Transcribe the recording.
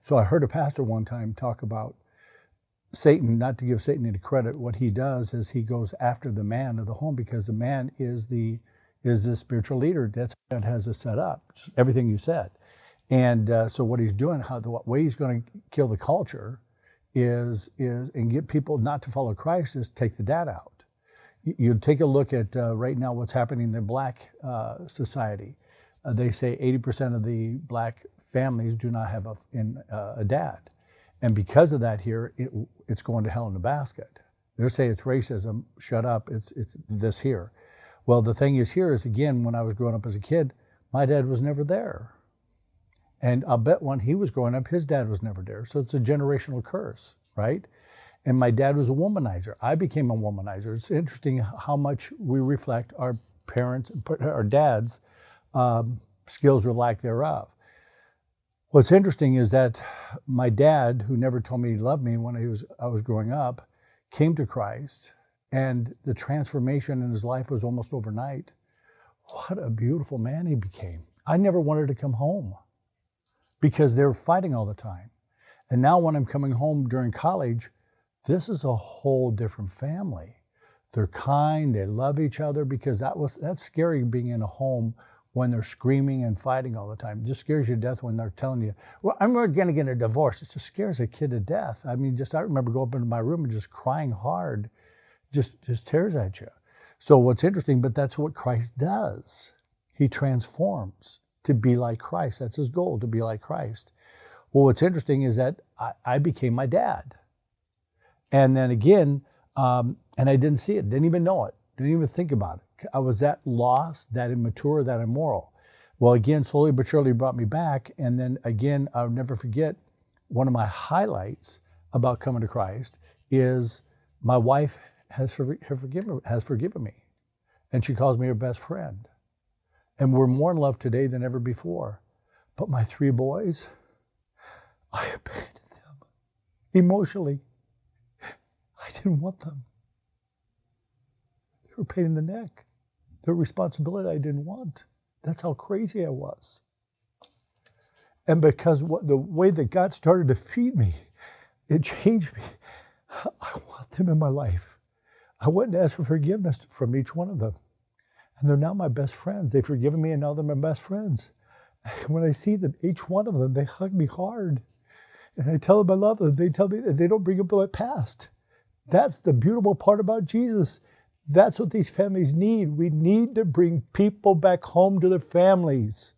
So I heard a pastor one time talk about Satan, not to give Satan any credit. What he does is he goes after the man of the home, because the man is the spiritual leader. That's how God has it set up. Just everything you said. And so what he's doing, the way he's going to kill the culture is and get people not to follow Christ, is take the dad out. You take a look at right now what's happening in the black society. They say 80% of the black families do not have a dad. And because of that here, it's going to hell in a basket. They're saying it's racism, shut up, it's this here. Well, the thing is here is, again, when I was growing up as a kid, my dad was never there. And I'll bet when he was growing up, his dad was never there. So it's a generational curse, right? And my dad was a womanizer. I became a womanizer. It's interesting how much we reflect our parents, our dads' skills or lack thereof. What's interesting is that my dad, who never told me he loved me when I was growing up, came to Christ, and the transformation in his life was almost overnight. What a beautiful man he became. I never wanted to come home because they were fighting all the time. And now when I'm coming home during college, this is a whole different family. They're kind, they love each other, because that's scary, being in a home when they're screaming and fighting all the time. It just scares you to death when they're telling you, well, I'm going to get a divorce. It just scares a kid to death. I mean, I remember going up into my room and just crying hard, just tears at you. So what's interesting, but that's what Christ does. He transforms to be like Christ. That's his goal, to be like Christ. Well, what's interesting is that I became my dad. And then again, and I didn't see it, didn't even know it, didn't even think about it. I was that lost, that immature, that immoral. Well, again, slowly but surely brought me back. And then again, I'll never forget, one of my highlights about coming to Christ is my wife has forgiven me. And she calls me her best friend. And we're more in love today than ever before. But my 3 boys, I abandoned them emotionally. I didn't want them. They were a pain in the neck. They were responsibility I didn't want. That's how crazy I was. And because the way that God started to feed me, it changed me. I want them in my life. I went and asked for forgiveness from each one of them. And they're now my best friends. They've forgiven me, and now they're my best friends. When I see them, each one of them, they hug me hard. And I tell them I love them. They tell me that they don't bring up my past. That's the beautiful part about Jesus. That's what these families need. We need to bring people back home to their families.